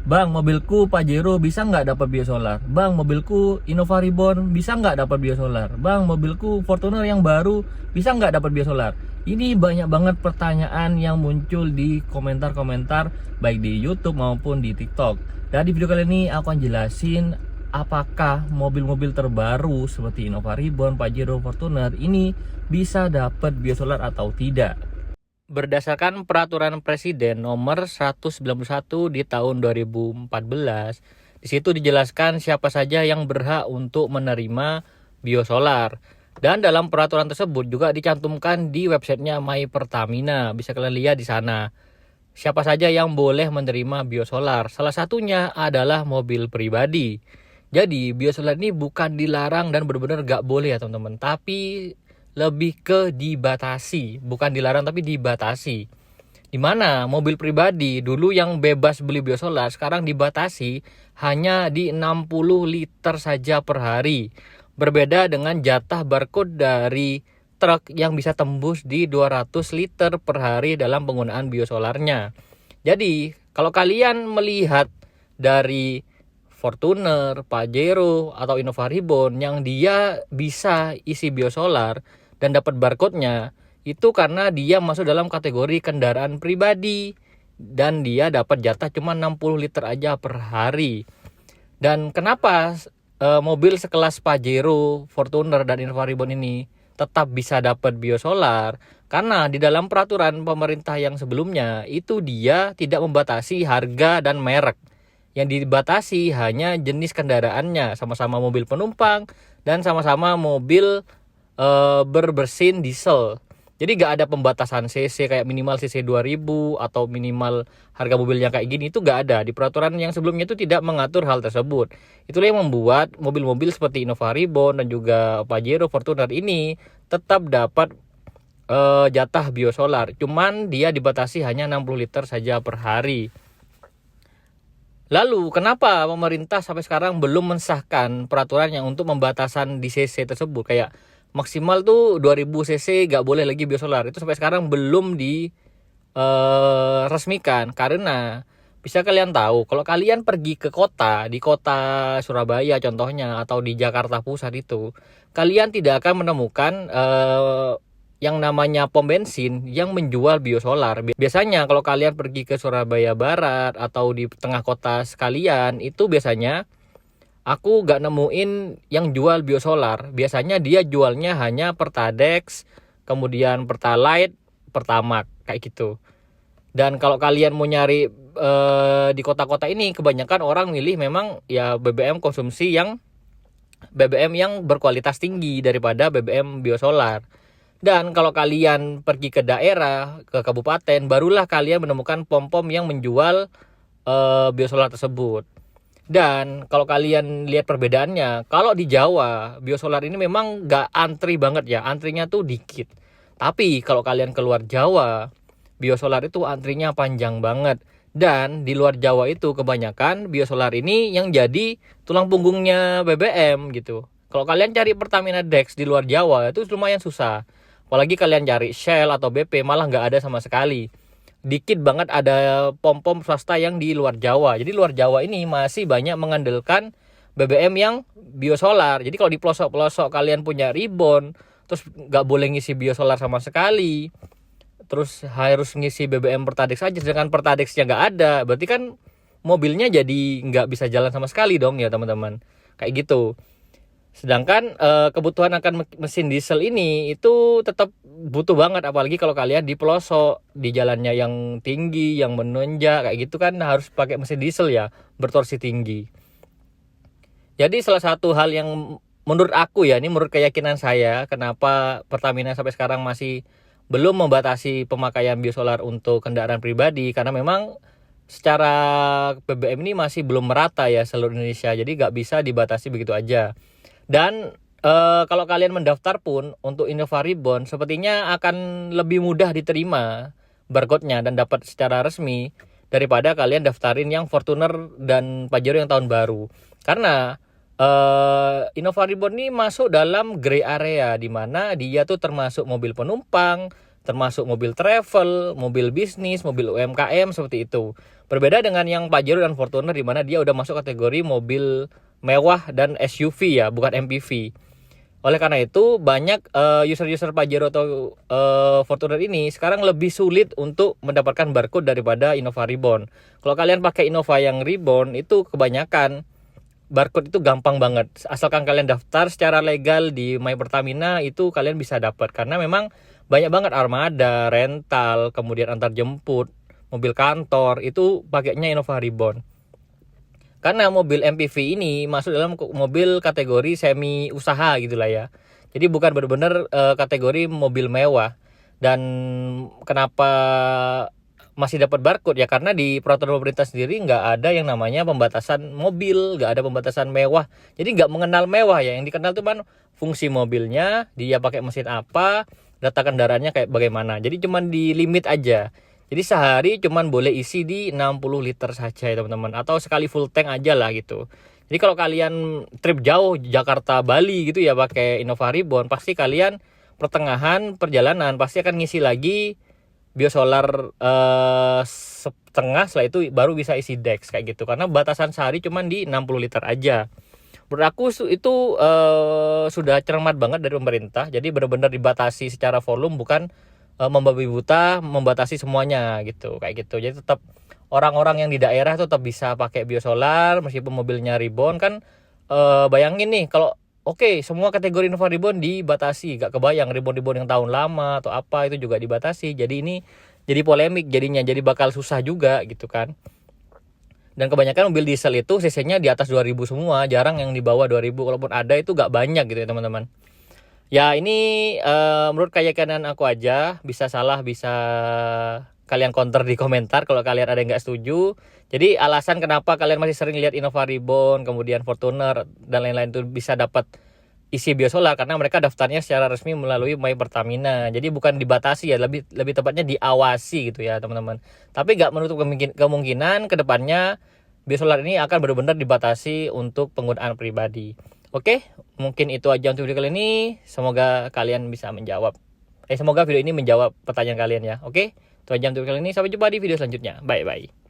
Bang, mobilku Pajero bisa nggak dapat biosolar? Bang, mobilku Innova Reborn bisa nggak dapat biosolar? Bang, mobilku Fortuner yang baru bisa nggak dapat biosolar? Ini banyak banget pertanyaan yang muncul di komentar-komentar baik di YouTube maupun di TikTok. Dan di video kali ini aku akan jelasin apakah mobil-mobil terbaru seperti Innova Reborn, Pajero, Fortuner ini bisa dapat biosolar atau tidak. Berdasarkan peraturan Presiden nomor 191 di tahun 2014, di situ dijelaskan siapa saja yang berhak untuk menerima biosolar. Dan dalam peraturan tersebut juga dicantumkan di websitenya My Pertamina. Bisa kalian lihat di sana. Siapa saja yang boleh menerima biosolar. Salah satunya adalah mobil pribadi. Jadi biosolar ini bukan dilarang dan benar-benar gak boleh ya teman-teman. Tapi lebih ke dibatasi, bukan dilarang tapi dibatasi. Dimana mobil pribadi dulu yang bebas beli biosolar sekarang dibatasi hanya di 60 liter saja per hari. Berbeda dengan jatah barcode dari truk yang bisa tembus di 200 liter per hari dalam penggunaan biosolarnya. Jadi kalau kalian melihat dari Fortuner, Pajero, atau Innova Reborn yang dia bisa isi biosolar dan dapat barcode-nya, itu karena dia masuk dalam kategori kendaraan pribadi dan dia dapat jatah cuma 60 liter aja per hari. Dan kenapa mobil sekelas Pajero, Fortuner, dan Innova Reborn ini tetap bisa dapat biosolar? Karena di dalam peraturan pemerintah yang sebelumnya itu dia tidak membatasi harga dan merek. Yang dibatasi hanya jenis kendaraannya, sama-sama mobil penumpang dan sama-sama mobil bermesin diesel. Jadi gak ada pembatasan cc kayak minimal cc 2000 atau minimal harga mobilnya kayak gini, itu gak ada. Di peraturan yang sebelumnya itu tidak mengatur hal tersebut. Itulah yang membuat mobil-mobil seperti Innova Reborn dan juga Pajero, Fortuner ini tetap dapat jatah biosolar. Cuman dia dibatasi hanya 60 liter saja per hari. Lalu kenapa pemerintah sampai sekarang belum mensahkan peraturan yang untuk pembatasan di cc tersebut? Kayak maksimal tuh 2000 cc gak boleh lagi biosolar. Itu sampai sekarang belum diresmikan. Karena bisa kalian tahu, kalau kalian pergi ke kota, di kota Surabaya contohnya, atau di Jakarta Pusat itu, kalian tidak akan menemukan yang namanya pom bensin yang menjual biosolar. Biasanya kalau kalian pergi ke Surabaya Barat atau di tengah kota sekalian, itu biasanya aku gak nemuin yang jual biosolar. Biasanya dia jualnya hanya Pertadex, kemudian Pertalite, Pertamax, kayak gitu. Dan kalau kalian mau nyari di kota-kota ini, kebanyakan orang milih memang ya BBM yang berkualitas tinggi daripada BBM biosolar. Dan kalau kalian pergi ke daerah, ke kabupaten, barulah kalian menemukan pom-pom yang menjual biosolar tersebut. Dan kalau kalian lihat perbedaannya, kalau di Jawa biosolar ini memang gak antri banget ya, antrinya tuh dikit. Tapi kalau kalian keluar Jawa, biosolar itu antrinya panjang banget. Dan di luar Jawa itu kebanyakan biosolar ini yang jadi tulang punggungnya BBM gitu. Kalau kalian cari Pertamina Dex di luar Jawa itu lumayan susah. Apalagi kalian cari Shell atau BP malah gak ada sama sekali. Dikit banget ada pom-pom swasta yang di luar Jawa. Jadi luar Jawa ini masih banyak mengandalkan BBM yang biosolar. Jadi kalau di pelosok-pelosok kalian punya Reborn, terus gak boleh ngisi biosolar sama sekali, terus harus ngisi BBM Pertadex aja, sedangkan Pertadexnya gak ada, berarti kan mobilnya jadi gak bisa jalan sama sekali dong ya teman-teman. Kayak gitu. Sedangkan kebutuhan akan mesin diesel ini itu tetap butuh banget, apalagi kalau kalian di pelosok, di jalannya yang tinggi, yang menonjak kayak gitu kan harus pakai mesin diesel ya, bertorsi tinggi. Jadi salah satu hal yang menurut aku ya, ini menurut keyakinan saya, kenapa Pertamina sampai sekarang masih belum membatasi pemakaian biosolar untuk kendaraan pribadi, karena memang secara BBM ini masih belum merata ya seluruh Indonesia, jadi nggak bisa dibatasi begitu aja. Dan kalau kalian mendaftar pun untuk Innova Reborn sepertinya akan lebih mudah diterima barcode-nya dan dapat secara resmi daripada kalian daftarin yang Fortuner dan Pajero yang tahun baru. Karena Innova Reborn ini masuk dalam gray area, di mana dia tuh termasuk mobil penumpang, termasuk mobil travel, mobil bisnis, mobil UMKM seperti itu. Berbeda dengan yang Pajero dan Fortuner di mana dia udah masuk kategori mobil mewah dan SUV ya, bukan MPV. Oleh karena itu banyak user-user Pajero atau Fortuner ini sekarang lebih sulit untuk mendapatkan barcode daripada Innova Reborn. Kalau kalian pakai Innova yang Reborn itu kebanyakan barcode itu gampang banget. Asalkan kalian daftar secara legal di My Pertamina itu kalian bisa dapat. Karena memang banyak banget armada, rental, kemudian antar jemput, mobil kantor itu pakainya Innova Reborn. Karena mobil MPV ini masuk dalam mobil kategori semi usaha gitulah ya. Jadi bukan benar-benar kategori mobil mewah. Dan kenapa masih dapat barcode ya karena di peraturan pemerintah sendiri nggak ada yang namanya pembatasan mobil, nggak ada pembatasan mewah. Jadi nggak mengenal mewah ya. Yang dikenal tuh fungsi mobilnya, dia pakai mesin apa, data kendaraannya kayak bagaimana. Jadi cuman di limit aja. Jadi sehari cuman boleh isi di 60 liter saja ya teman-teman. Atau sekali full tank aja lah gitu. Jadi kalau kalian trip jauh Jakarta Bali gitu ya pakai Innova Reborn, pasti kalian pertengahan perjalanan pasti akan ngisi lagi biosolar setengah, setelah itu baru bisa isi Dex kayak gitu. Karena batasan sehari cuman di 60 liter aja. Menurut aku itu sudah cermat banget dari pemerintah. Jadi benar-benar dibatasi secara volume, bukan membabi buta membatasi semuanya gitu kayak gitu. Jadi tetap orang-orang yang di daerah tetap bisa pakai biosolar meskipun mobilnya Reborn kan. Bayangin nih kalau semua kategori Innova Reborn dibatasi, gak kebayang Reborn yang tahun lama atau apa itu juga dibatasi. Jadi ini jadi polemik jadinya, jadi bakal susah juga gitu kan. Dan kebanyakan mobil diesel itu cc-nya di atas 2000 semua, jarang yang di bawah 2000, kalaupun ada itu gak banyak gitu ya teman-teman. Ya ini menurut keyakinan aku aja, bisa salah, bisa kalian counter di komentar kalau kalian ada yang nggak setuju. Jadi alasan kenapa kalian masih sering lihat Innova Reborn, kemudian Fortuner dan lain-lain itu bisa dapat isi biosolar karena mereka daftarnya secara resmi melalui My Pertamina. Jadi bukan dibatasi ya, lebih tepatnya diawasi gitu ya teman-teman. Tapi nggak menutup kemungkinan kedepannya biosolar ini akan benar-benar dibatasi untuk penggunaan pribadi. Oke, mungkin itu aja untuk video kali ini. Semoga kalian bisa menjawab. Semoga video ini menjawab pertanyaan kalian ya. Oke, itu aja untuk video kali ini. Sampai jumpa di video selanjutnya. Bye-bye.